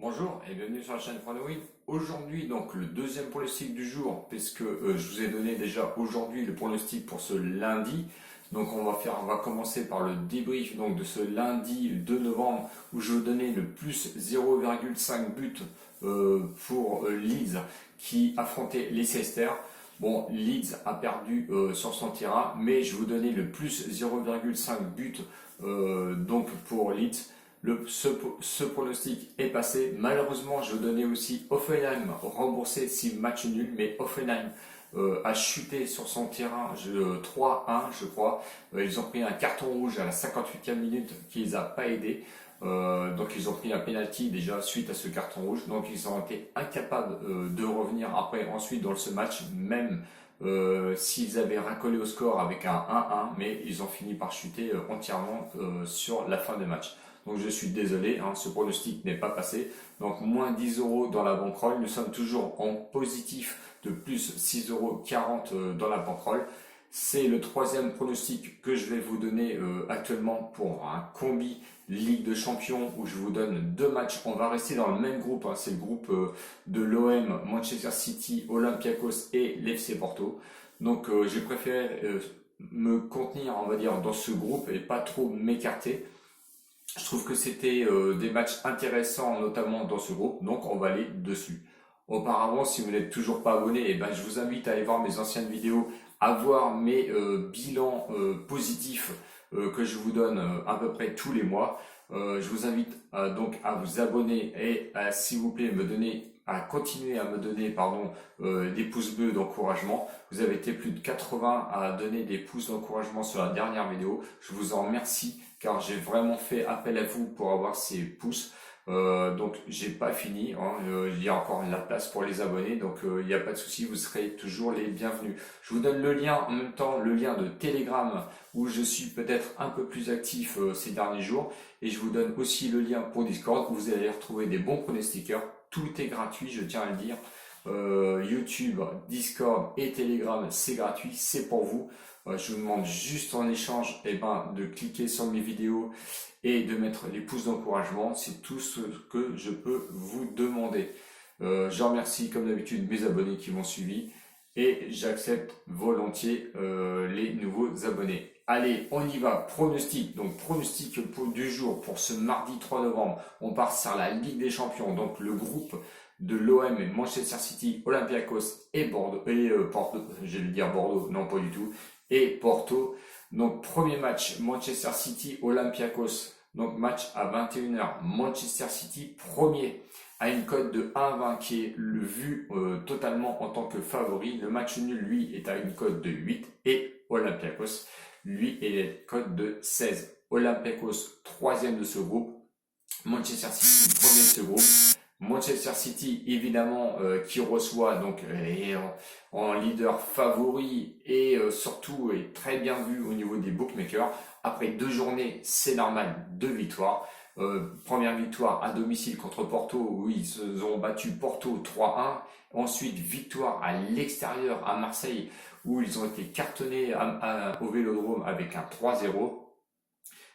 Bonjour et bienvenue sur la chaîne Pronowin. Aujourd'hui, donc le deuxième pronostic du jour, puisque je vous ai donné déjà aujourd'hui le pronostic pour ce lundi. Donc on va commencer par le débrief donc de ce lundi 2 novembre où je vous donnais le plus 0,5 but pour Leeds qui affrontait Leicester. Bon, Leeds a perdu sur son terrain, mais je vous donnais le plus 0,5 but donc pour Leeds. Ce pronostic est passé. Malheureusement, je donnais aussi Hoffenheim remboursé si match nul, mais Hoffenheim a chuté sur son terrain 3-1, je crois. Ils ont pris un carton rouge à la 58e minute qui les a pas aidés. Donc ils ont pris un penalty déjà suite à ce carton rouge. Donc ils ont été incapables de revenir après ensuite dans ce match, même s'ils avaient racolé au score avec un 1-1, mais ils ont fini par chuter entièrement sur la fin de match. Donc je suis désolé, ce pronostic n'est pas passé. Donc moins 10 euros dans la bankroll. Nous sommes toujours en positif de plus 6,40 € dans la bankroll. C'est le troisième pronostic que je vais vous donner actuellement pour un combi Ligue de Champions où je vous donne deux matchs. On va rester dans le même groupe, c'est le groupe de l'OM, Manchester City, Olympiakos et l'FC Porto. Donc j'ai préféré me contenir, on va dire, dans ce groupe et pas trop m'écarter. Je trouve que c'était des matchs intéressants, notamment dans ce groupe, donc on va aller dessus. Auparavant, si vous n'êtes toujours pas abonné, je vous invite à aller voir mes anciennes vidéos, à voir mes bilans positifs que je vous donne à peu près tous les mois. Je vous invite donc à vous abonner et à, s'il vous plaît, à continuer à me donner des pouces bleus d'encouragement. Vous avez été plus de 80 à donner des pouces d'encouragement sur la dernière vidéo. Je vous en remercie car j'ai vraiment fait appel à vous pour avoir ces pouces. Donc j'ai pas fini, il y a encore la place pour les abonnés, donc il n'y a pas de souci, vous serez toujours les bienvenus. Je vous donne le lien en même temps, le lien de Telegram où je suis peut-être un peu plus actif ces derniers jours, et je vous donne aussi le lien pour Discord où vous allez retrouver des bons pronostiqueurs. Tout est gratuit, je tiens à le dire. YouTube, Discord et Telegram, c'est gratuit, c'est pour vous. Je vous demande juste en échange de cliquer sur mes vidéos et de mettre les pouces d'encouragement. C'est tout ce que je peux vous demander. Je remercie comme d'habitude mes abonnés qui m'ont suivi et j'accepte volontiers les nouveaux abonnés. Allez, on y va. Pronostic. Donc pronostic du jour pour ce mardi 3 novembre. On part sur la Ligue des Champions. Donc le groupe de l'OM, Manchester City, Olympiakos et Bordeaux. Porto, j'allais dire Bordeaux, non pas du tout. Et Porto. Donc premier match, Manchester City, Olympiakos. Donc match à 21h. Manchester City premier à une cote de 1,20 qui est vu totalement en tant que favori. Le match nul, lui, est à une cote de 8 et Olympiakos, lui, est à une cote de 16. Olympiakos, troisième de ce groupe. Manchester City, premier de ce groupe. Manchester City, évidemment, qui reçoit donc en leader favori et surtout est très bien vu au niveau des bookmakers. Après 2 journées, c'est normal, 2 victoires. Première victoire à domicile contre Porto où ils ont battu Porto 3-1. Ensuite, victoire à l'extérieur à Marseille où ils ont été cartonnés au Vélodrome avec un 3-0.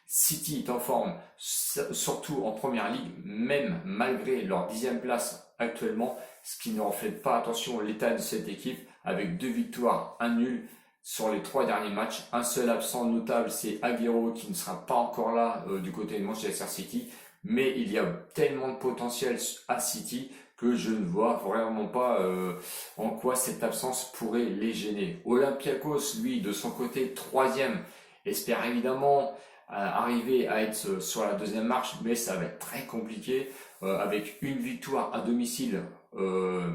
City est en forme, surtout en première ligue, même malgré leur 10e place actuellement, ce qui ne reflète pas, attention, l'état de cette équipe, avec 2 victoires, 1 nul sur les 3 derniers matchs. Un seul absent notable, c'est Agüero qui ne sera pas encore là du côté de Manchester City, mais il y a tellement de potentiel à City que je ne vois vraiment pas en quoi cette absence pourrait les gêner. Olympiakos, lui, de son côté, 3e, espère évidemment arriver à être sur la deuxième marche, mais ça va être très compliqué avec une victoire à domicile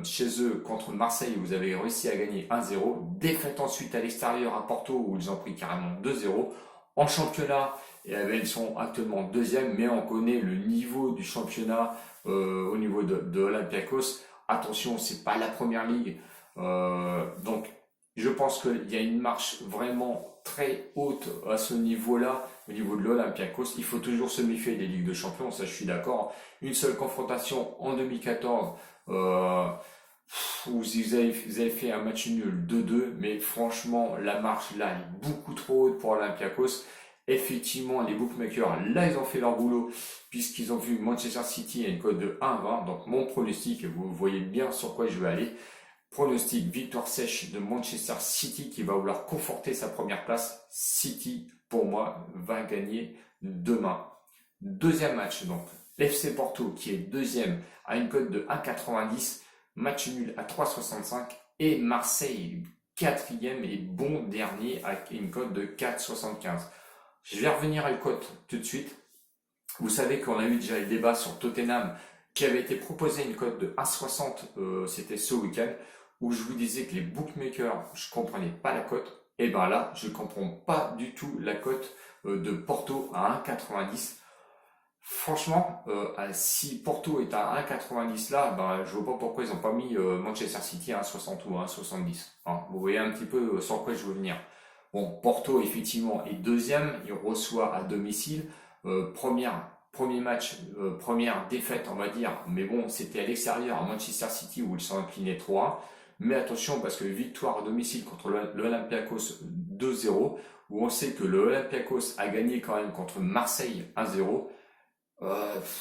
chez eux contre Marseille où vous avez réussi à gagner 1-0, défaite ensuite à l'extérieur à Porto où ils ont pris carrément 2-0. En championnat, ils sont actuellement deuxième, mais on connaît le niveau du championnat au niveau de Olympiakos. Attention, c'est pas la première ligue, donc je pense qu'il y a une marche vraiment très haute à ce niveau-là, au niveau de l'Olympiakos. Il faut toujours se méfier des Ligues de Champions, ça je suis d'accord. Une seule confrontation en 2014, où vous avez fait un match nul 2-2, mais franchement, la marche là est beaucoup trop haute pour Olympiakos. effectivement, les bookmakers, là, ils ont fait leur boulot, puisqu'ils ont vu Manchester City à une cote de 1,20. Donc, mon pronostic, vous voyez bien sur quoi je vais aller. Pronostic victoire sèche de Manchester City qui va vouloir conforter sa première place. City, pour moi, va gagner demain. Deuxième match, donc l'FC Porto qui est deuxième à une cote de 1,90, match nul à 3,65 et Marseille quatrième et bon dernier avec une cote de 4,75. Je vais revenir à la cote tout de suite. Vous savez qu'on a eu déjà le débat sur Tottenham qui avait été proposé une cote de 1,60, c'était ce week-end, où je vous disais que les bookmakers, je comprenais pas la cote. Et ben là, je comprends pas du tout la cote de Porto à 1,90. Franchement, si Porto est à 1,90 là, ben, je vois pas pourquoi ils n'ont pas mis Manchester City à 1,60 ou à 1,70. Hein, vous voyez un petit peu sur quoi je veux venir. Bon, Porto effectivement est deuxième, il reçoit à domicile. Premier match, première défaite on va dire, mais bon, c'était à l'extérieur à Manchester City où ils sont inclinés 3-1. Mais attention parce que victoire à domicile contre l'Olympiakos 2-0, où on sait que l'Olympiakos a gagné quand même contre Marseille 1-0.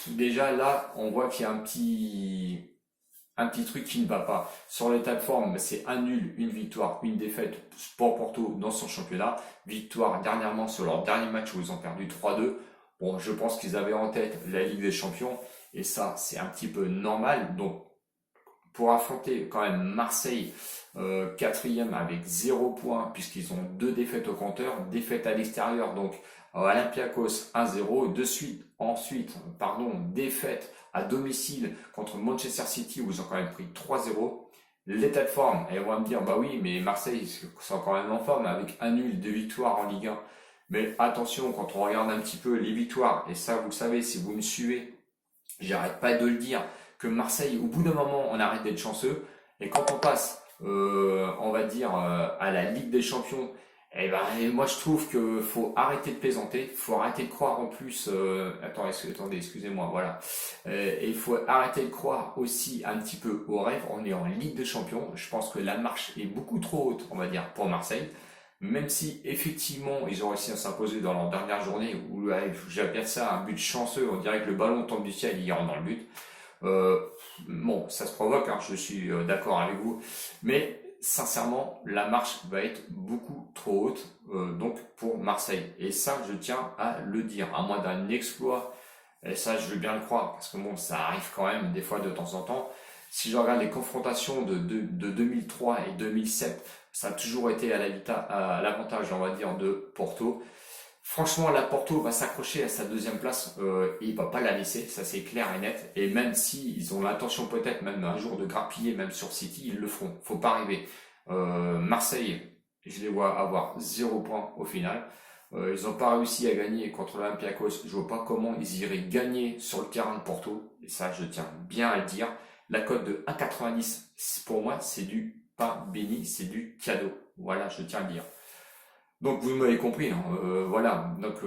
Déjà là, on voit qu'il y a un petit truc qui ne va pas. Sur l'état de forme, c'est un nul, une victoire, une défaite pour Porto dans son championnat. Victoire dernièrement sur leur dernier match où ils ont perdu 3-2. Bon, je pense qu'ils avaient en tête la Ligue des Champions et ça, c'est un petit peu normal. Donc, pour affronter quand même Marseille, quatrième avec 0 points puisqu'ils ont 2 défaites au compteur, défaite à l'extérieur, donc Olympiakos 1-0, défaite à domicile contre Manchester City où ils ont quand même pris 3-0. L'état de forme, et on va me dire, bah oui, mais Marseille sont quand même en forme avec un nul, 2 victoires en Ligue 1. Mais attention, quand on regarde un petit peu les victoires, et ça vous le savez, si vous me suivez, j'arrête pas de le dire, que Marseille, au bout d'un moment, on arrête d'être chanceux. Et quand on passe, on va dire, à la Ligue des Champions, moi je trouve que faut arrêter de plaisanter, faut arrêter de croire en plus. Attendez, excusez-moi, voilà. Et il faut arrêter de croire aussi un petit peu au rêve. On est en Ligue des Champions. Je pense que la marche est beaucoup trop haute, on va dire, pour Marseille. Même si effectivement ils ont réussi à s'imposer dans leur dernière journée, où j'appelle ça un but chanceux. On dirait que le ballon tombe du ciel, il rentre dans le but. Bon, ça se provoque, hein, je suis d'accord avec vous, mais sincèrement, la marche va être beaucoup trop haute, donc pour Marseille. Et ça, je tiens à le dire, à moins d'un exploit, et ça, je veux bien le croire, parce que bon, ça arrive quand même des fois de temps en temps. Si je regarde les confrontations de 2003 et 2007, ça a toujours été à l'avantage, on va dire, de Porto. Franchement, la Porto va s'accrocher à sa deuxième place et il va pas la laisser, ça c'est clair et net. Et même si ils ont l'intention peut-être même un jour de grappiller même sur City, ils le feront. Faut pas rêver. Marseille, je les vois avoir 0 point au final. Ils n'ont pas réussi à gagner contre l'Olympiakos. Je vois pas comment ils iraient gagner sur le terrain de Porto. Et ça, je tiens bien à le dire. La cote de 1,90, pour moi, c'est du pain béni, c'est du cadeau. Voilà, je tiens à le dire. Donc vous m'avez compris, hein, voilà. Donc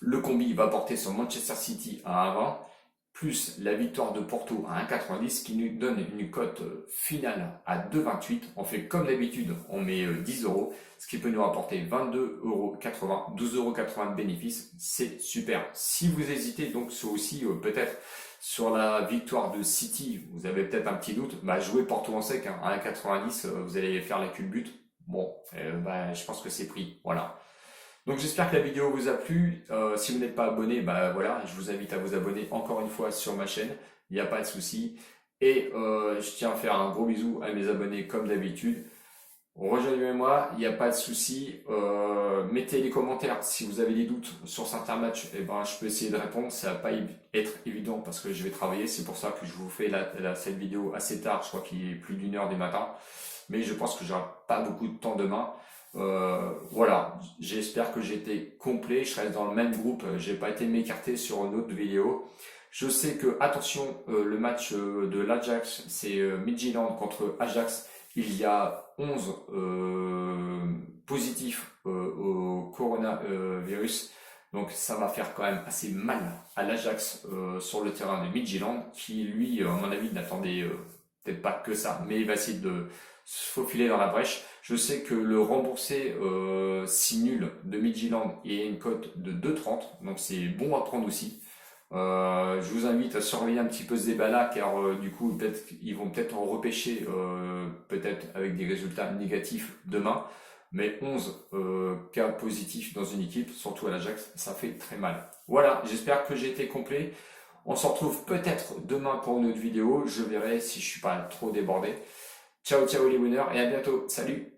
le combi va porter sur Manchester City à 1,20 plus la victoire de Porto à 1,90 qui nous donne une cote finale à 2,28. On fait comme d'habitude, on met 10 euros, ce qui peut nous rapporter 22,80 €, 12,80 € de bénéfice. C'est super. Si vous hésitez donc c'est aussi peut-être sur la victoire de City, vous avez peut-être un petit doute, bah jouez Porto en sec, hein, à 1,90, vous allez faire la culbute. Bon, je pense que c'est pris, voilà. Donc j'espère que la vidéo vous a plu. Si vous n'êtes pas abonné, bah voilà, je vous invite à vous abonner encore une fois sur ma chaîne. Il n'y a pas de souci. Et je tiens à faire un gros bisou à mes abonnés comme d'habitude. Rejoignez-moi, il n'y a pas de souci. Mettez les commentaires si vous avez des doutes sur certains matchs. Et ben je peux essayer de répondre. Ça va pas être évident parce que je vais travailler. C'est pour ça que je vous fais cette vidéo assez tard. Je crois qu'il est plus d'1 h du matin. Mais je pense que j'aurai pas beaucoup de temps demain. Voilà, j'espère que j'ai été complet. Je reste dans le même groupe, j'ai pas été m'écarter sur une autre vidéo. Je sais que, attention, le match de l'Ajax, c'est Midtjylland contre Ajax. Il y a 11 positifs au coronavirus. Donc ça va faire quand même assez mal à l'Ajax sur le terrain de Midtjylland, qui lui, à mon avis, n'attendait peut-être pas que ça, mais il va essayer de se faufiler dans la brèche. Je sais que le remboursé 6 nuls de Midtjylland est une cote de 2,30, donc c'est bon à prendre aussi. Je vous invite à surveiller un petit peu ce débat-là, car du coup, peut-être ils vont peut-être en repêcher, peut-être avec des résultats négatifs demain. Mais 11 cas positifs dans une équipe, surtout à l'Ajax, ça fait très mal. Voilà, j'espère que j'ai été complet. On se retrouve peut-être demain pour une autre vidéo. Je verrai si je suis pas trop débordé. Ciao, ciao les winners et à bientôt. Salut!